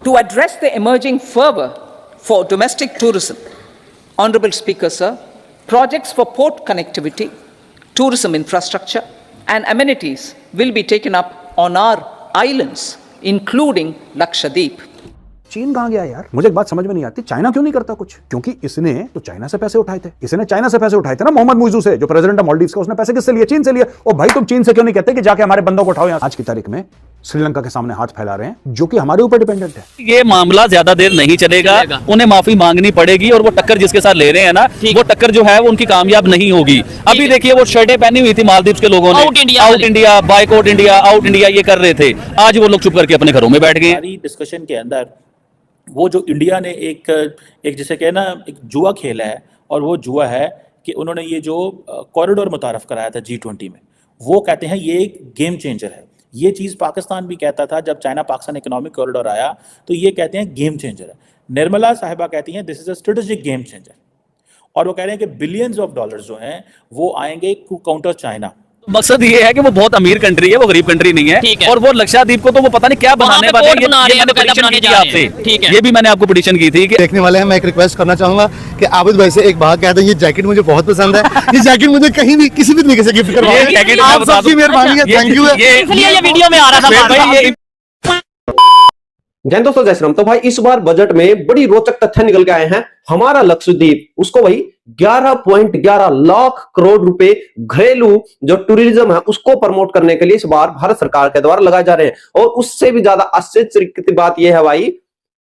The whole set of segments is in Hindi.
To address the emerging fervor for domestic tourism, Honorable Speaker, sir, projects for port connectivity, tourism infrastructure, and amenities will be taken up on our islands, including Lakshadweep. चीन कहां गया यार? मुझे एक बात समझ में नहीं आती, चाइना क्यों नहीं करता कुछ? क्योंकि इसने तो चाइना से पैसे उठाए थे। इसने चाइना से पैसे उठाए थे ना, मोहम्मद मुइज़ू से, जो प्रेसिडेंट है मालदीव्स का। उसने पैसे किससे लिए? चीन से लिए। और भाई तुम चीन से क्यों नहीं कहते कि जाके हमारे बंदों को उठाओ यहां? आज की तारीख में श्रीलंका के सामने हाथ फैला रहे हैं, जो कि हमारे ऊपर डिपेंडेंट है। ये मामला ज्यादा देर नहीं चलेगा, उन्हें माफी मांगनी पड़ेगी, और वो टक्कर जिसके साथ ले रहे हैं ना, वो टक्कर जो है वो उनकी कामयाब नहीं होगी। अभी देखिए वो शर्टें पहनी हुई थी मालदीव्स के लोगों ने, out India, boycott India, out India ये कर रहे थे। आज वो लोग चुप करके अपने घरों में बैठ गए। डिस्कशन के अंदर वो जो इंडिया ने एक जिसे कहना एक जुआ खेला है, और वो जुआ है कि उन्होंने ये जो कॉरिडोर मुतारफ कराया था G20 में, वो कहते हैं ये एक गेम चेंजर है। ये चीज़ पाकिस्तान भी कहता था जब चाइना पाकिस्तान इकोनॉमिक कॉरिडोर आया, तो ये कहते हैं गेम चेंजर है। निर्मला साहिबा कहती हैं this is a strategic game changer, और वो कह रहे हैं कि बिलियंस ऑफ डॉलर्स जो हैं वो आएंगे टू काउंटर चाइना। मकसद ये है कि वो बहुत अमीर कंट्री है, वो गरीब कंट्री नहीं है। और वो लक्षद्वीप को तो वो पता नहीं क्या बनाने वाले हैं। ये भी मैंने आपको पिटीशन की थी कि देखने वाले हैं। मैं एक रिक्वेस्ट करना चाहूंगा कि आबिद भाई से एक बात कहते हैं, ये जैकेट मुझे बहुत पसंद है। ये जैकेट मुझे कहीं भी किसी भी तरीके से गिफ्ट करवाइए, आप सबकी मेहरबानी है, थैंक यू। ये वीडियो में आ रहा था। जय दोस्तों, जय श्री राम। तो भाई इस बार बजट में बड़ी रोचक तथ्य निकल के आए हैं। हमारा लक्षद्वीप, उसको भाई 11.11 लाख करोड़ रुपए घरेलू जो टूरिज्म है उसको प्रमोट करने के लिए इस बार भारत सरकार के द्वारा लगाए जा रहे हैं। और उससे भी ज्यादा आश्चर्य की बात यह है भाई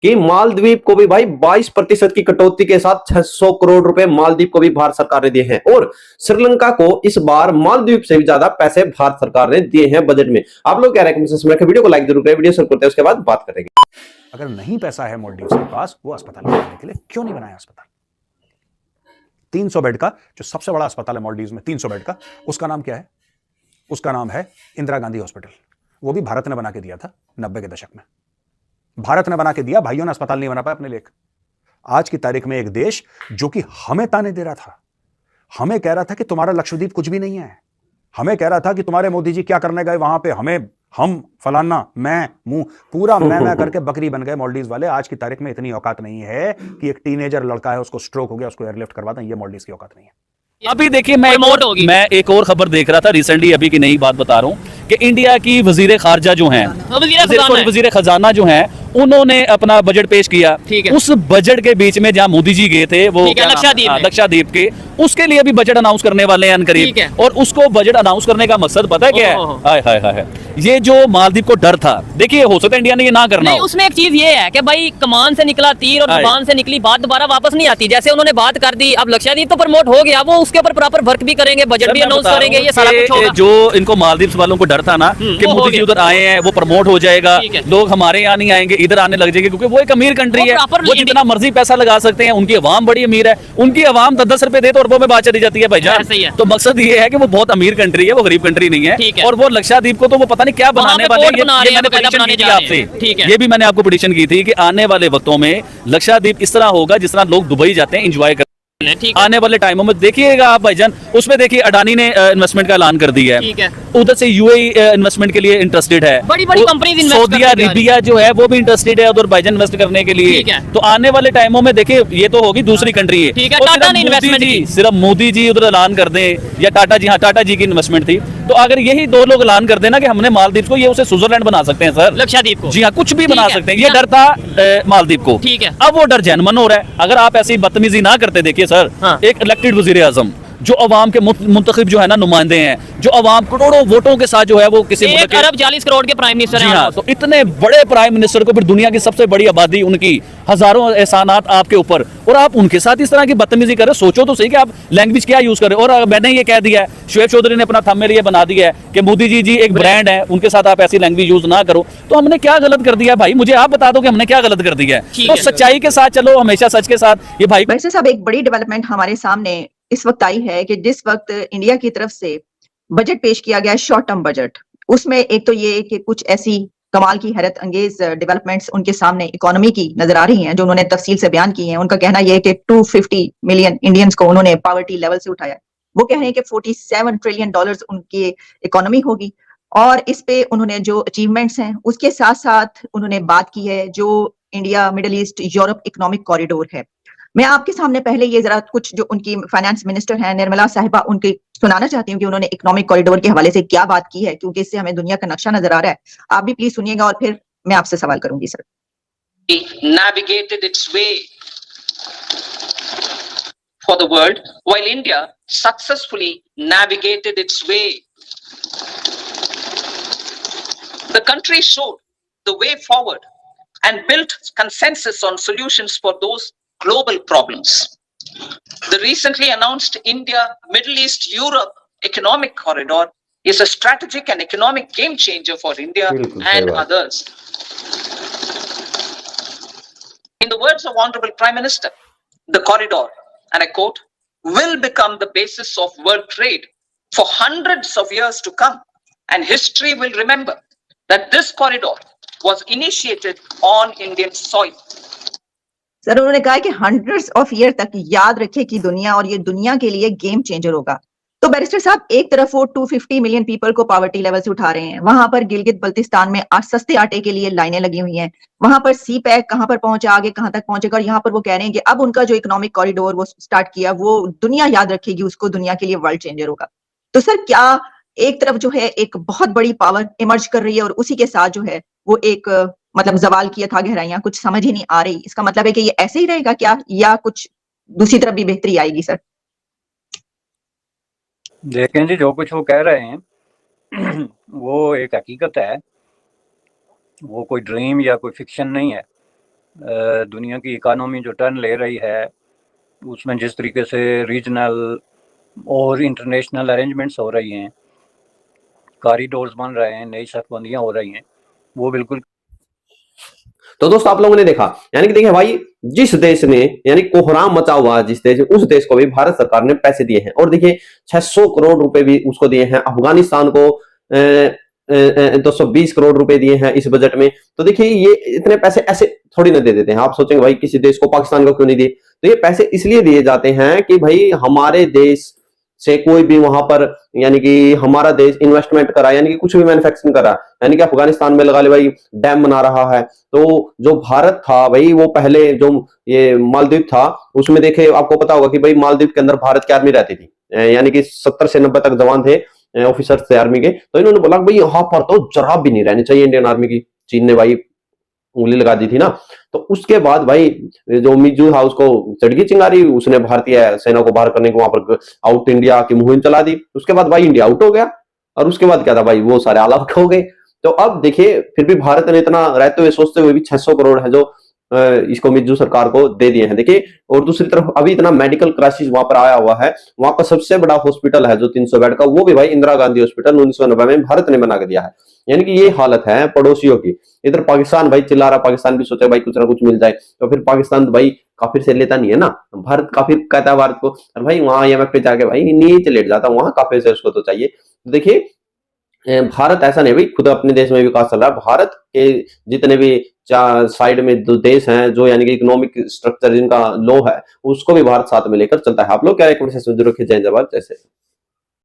कि मालदीव को भी भाई 22% की कटौती के साथ 600 करोड़ रुपए मालदीव को भी भारत सरकार ने दिए हैं। और श्रीलंका को इस बार मालदीव से भी ज्यादा पैसे भारत सरकार ने दिए हैं बजट में। आप लोग कह रहे हैं, वीडियो को लाइक जरूर करें, वीडियो शुरू करते हैं, उसके बाद बात करेंगे। अगर नहीं पैसा है मालदीव्स के पास, वो अस्पताल बनाने के लिए क्यों नहीं बनाया अस्पताल? 300 बेड का जो सबसे बड़ा अस्पताल है मालदीव्स में, 300 बेड का, उसका नाम क्या है? उसका नाम है इंदिरा गांधी हॉस्पिटल। वो भी भारत ने बना के दिया था 90 के दशक में। भारत ने बना के दिया, भाइयों ने अस्पताल नहीं बना पाया अपने लिए। आज की तारीख में एक देश जो कि हमें ताने दे रहा था, हमें कह रहा था कि तुम्हारा लक्षद्वीप कुछ भी नहीं है, हमें कह रहा था कि तुम्हारे मोदी जी क्या करने गए वहां पे, हम फलाना, मैं मुंह पूरा मैं करके बकरी बन गए मालदीव्स वाले। आज की तारीख में इतनी औकात नहीं है कि एक टीनेजर लड़का है, उसको स्ट्रोक हो गया, उसको एयरलिफ्ट करवा दें, ये मालदीव्स की औकात नहीं है। अभी देखिए मैं एक और खबर देख रहा था रिसेंटली, अभी की नई बात बता रहा हूं कि इंडिया की वजीर खारजा जो हैं, वजीर खजाना जो हैं, उन्होंने अपना बजट पेश किया। उस बजट के बीच में जहां मोदी जी गए थे, वो लक्षद्वीप के, उसके लिए भी बजट अनाउंस करने वाले हैं अनकरीब। और उसको बजट अनाउंस करने का मकसद पता है क्या है? हाय हाय हाय, ये जो मालदीव को डर था, देखिए हो सकता है इंडिया ने ये ना करना हो। उसमें एक चीज ये है कि भाई कमान से निकला तीर और जुबान से निकली बात दोबारा वापस नहीं आती। जैसे उन्होंने बात कर दी, अब लक्षद्वीप तो प्रमोट हो गया, वो उसके ऊपर प्रॉपर वर्क भी करेंगे, बजट भी अनाउंस करेंगे, ये सारा कुछ होगा। जो इनको मालदीव वालों को डर था ना कि मोदी जी उधर आए हैं, वो प्रमोट हो जाएगा, लोग हमारे यहाँ नहीं आएंगे, इधर आने लग जाएंगे, क्योंकि वो एक अमीर कंट्री है, वो जितना मर्जी पैसा लगा सकते हैं, उनकी आवाम बड़ी अमीर है, उनकी आवाम 10-10 रुपए दे तो अरबों में बात चली जाती है भाईजान। तो मकसद ये है कि वो बहुत अमीर कंट्री है, वो गरीब कंट्री नहीं है। और वो लक्षद्वीप को तो वो पता नहीं क्या बनाने वाले हैं। ये भी मैंने आपको पिटीशन की थी कि आने वाले वक्तों में लक्षद्वीप इस तरह होगा जिस तरह लोग दुबई जाते हैं एंजॉय करते हैं। आने वाले टाइमों में देखिएगा आप भाईजान, उसमें देखिए अडानी ने इन्वेस्टमेंट का ऐलान कर दिया है, उधर से यूएई इन्वेस्टमेंट के लिए इंटरेस्टेड है, बड़ी कंपनीज सऊदी अरेबिया जो है वो भी इंटरेस्टेड है उधर भाईजान इन्वेस्ट करने के लिए। तो आने वाले टाइमों में देखिए ये तो होगी दूसरी कंट्री है। सिर्फ मोदी जी उधर ऐलान कर दें, या टाटा जी, हाँ टाटा जी की इन्वेस्टमेंट थी, तो अगर यही दो लोग ऐलान कर देना कि हमने मालदीव को, ये उसे स्विट्जरलैंड बना सकते हैं सर, लक्षद्वीप को, जी हाँ कुछ भी बना सकते हैं। ये डर था मालदीव को, अब वो डर जैनमन हो रहा है। अगर आप ऐसी बदतमीजी ना करते, देखिए सर, एक इलेक्टेड वजीर आजम जो अवाम के मुंतखब जो है ना नुमाइंदे हैं, जो अवाम करोड़ों वोटों के साथ जो है वो किसी 1 अरब 40 करोड़ के प्राइम मिनिस्टर हैं। हाँ, तो इतने बड़े प्राइम मिनिस्टर को, फिर दुनिया की सबसे बड़ी आबादी, उनकी हजारों एहसानात आपके ऊपर, और आप उनके साथ इस तरह की बदतमीजी कर रहे। सोचो तो सही कि आप लैंग्वेज क्या यूज कर रहे हो। और मैंने ये कह दिया है, शुएब चौधरी ने अपना थंबनेल ये बना दिया है कि मोदी जी एक ब्रांड है, उनके साथ आप ऐसी लैंग्वेज यूज ना करो। तो हमने क्या गलत कर दिया भाई? मुझे आप बता दो कि हमने क्या गलत कर दिया है। तो सच्चाई के साथ चलो, हमेशा सच के साथ। ये भाई वैसे साहब एक बड़ी डेवलपमेंट हमारे सामने इस वक्त आई है कि जिस वक्त इंडिया की तरफ से बजट पेश किया गया, शॉर्ट टर्म बजट, उसमें एक तो ये कि कुछ ऐसी कमाल की हैरत अंगेज डेवलपमेंट्स उनके सामने इकोनॉमी की नजर आ रही हैं जो उन्होंने तफसील से बयान की हैं। उनका कहना यह है कि 250 मिलियन इंडियंस को उन्होंने पॉवर्टी लेवल से उठाया। वो कह रहे हैं कि $47 ट्रिलियन उनकी इकोनॉमी होगी और इस पे उन्होंने जो अचीवमेंट्स हैं उसके साथ साथ उन्होंने बात की है जो India middle east Europe economic corridor है। मैं आपके सामने पहले ये जरा कुछ जो उनकी फाइनेंस मिनिस्टर हैं निर्मला साहिबा उनकी सुनाना चाहती हूँ कि उन्होंने इकोनॉमिक कॉरिडोर के हवाले से क्या बात की है, क्योंकि इससे हमें दुनिया का नक्शा नजर आ रहा है। आप भी प्लीज सुनिएगा और फिर मैं आपसे सवाल करूंगी sir. Navigated its way for the world, while India successfully navigated its way. The country showed the way forward and built consensus on solutions for those global problems. The recently announced India-Middle East-Europe Economic Corridor is a strategic and economic game changer for India and others. In the words of Honorable Prime Minister, the corridor, and I quote, will become the basis of world trade for hundreds of years to come, and history will remember that this corridor was initiated on Indian soil. Sir उन्होंने कहा कि हंड्रेड्स ऑफ ईयर तक याद रखे कि दुनिया, और ये दुनिया के लिए गेम चेंजर होगा। तो बैरिस्टर साहब, एक तरफ वो 250 मिलियन पीपल को पॉवर्टी लेवल से उठा रहे हैं, वहां पर गिलगित बल्तिस्तान में सस्ते आटे के लिए लाइनें लगी हुई हैं, वहां पर सी पैक कहां पर पहुंचा, आगे कहां तक पहुंचेगा, और यहाँ पर वो कह रहे हैं कि अब उनका जो इकोनॉमिक कॉरिडोर वो स्टार्ट किया वो दुनिया याद रखेगी, उसको दुनिया के लिए वर्ल्ड चेंजर होगा। तो सर क्या एक तरफ जो है एक बहुत बड़ी पावर इमर्ज कर रही है और उसी के साथ जो है वो एक मतलब जवाल किया था गहराइयां, कुछ समझ ही नहीं आ रही, इसका मतलब है कि ये ऐसे ही रहेगा क्या, या कुछ दूसरी तरफ भी बेहतरी आएगी सर? देखें जी, जो कुछ वो कह रहे हैं वो एक हकीकत है, वो कोई ड्रीम या कोई फिक्शन नहीं है। दुनिया की इकानमी जो टर्न ले रही है उसमें जिस तरीके से रीजनल और इंटरनेशनल अरेंजमेंट्स हो रही हैं, कॉरिडोर्स बन रहे हैं, नई शर्तबंदियां हो रही हैं, वो बिल्कुल। तो दोस्तों आप लोगों ने देखा, यानी कि देखिए भाई, जिस देश ने यानी कोहराम मचा हुआ जिस देश, उस देश को भी भारत सरकार ने पैसे दिए हैं, और देखिए 600 करोड़ रुपए भी उसको दिए हैं। अफगानिस्तान को 220 करोड़ रुपए दिए हैं इस बजट में। तो देखिए ये इतने पैसे ऐसे थोड़ी ना दे देते हैं। आप सोचेंगे भाई किसी देश को, पाकिस्तान को क्यों नहीं दिए? तो ये पैसे इसलिए दिए जाते हैं कि भाई हमारे देश से कोई भी वहां पर, यानी कि हमारा देश इन्वेस्टमेंट करा, यानी कि कुछ भी मैन्युफैक्चरिंग करा, यानी कि अफगानिस्तान में लगा ले भाई डैम बना रहा है। तो जो भारत था भाई, वो पहले जो ये मालदीव था उसमें देखे, आपको पता होगा कि भाई मालदीव के अंदर भारत की आर्मी रहती थी, यानी कि 70 से 90 तक जवान थे, ऑफिसर्स थे आर्मी के। तो इन्होंने बोला भाई यहाँ पर तो जरा भी नहीं रहनी चाहिए इंडियन आर्मी की। चीन ने भाई उंगली लगा दी थी ना। तो उसके बाद भाई जो मिर्जू था उसको चढ़गी चिंगारी, उसने भारतीय सेना को बाहर करने को वहां पर आउट इंडिया की मुहिम चला दी। उसके बाद भाई इंडिया आउट हो गया, और उसके बाद क्या था भाई, वो सारे ऑल आउट हो गए। तो अब देखिए फिर भी भारत ने इतना रहते हुए, सोचते हुए भी 600 करोड़ है जो इसको मिर्जू सरकार को दे दिए हैं। देखिए, और दूसरी तरफ अभी इतना मेडिकल क्राइसिस वहां पर आया हुआ है। वहां का सबसे बड़ा हॉस्पिटल है जो 300 बेड का, वो भी भाई इंदिरा गांधी हॉस्पिटल 1990 में भारत ने बना के दिया है। यानी कि ये हालत है पड़ोसियों की। इधर पाकिस्तान भाई चिल्ला रहा, पाकिस्तान भी सोचे भाई कुछ ना कुछ मिल जाए, तो फिर पाकिस्तान भाई काफिर से लेता नहीं है ना। भारत काफिर कहता है भारत को, और भाई वहां IMF पे जाके भाई नीचे लेट जाता, वहां काफिर से उसको तो चाहिए। देखिए भारत ऐसा नहीं भाई, खुद अपने देश में विकास चल रहा है। भारत के जितने भी साइड में दो देश हैं जो यानी कि इकोनॉमिक स्ट्रक्चर जिनका लो है, उसको भी भारत साथ में लेकर चलता है। आप लोग क्या रिकमेंडेशन जरूर रखिए। जय जवान, जय श्री राम।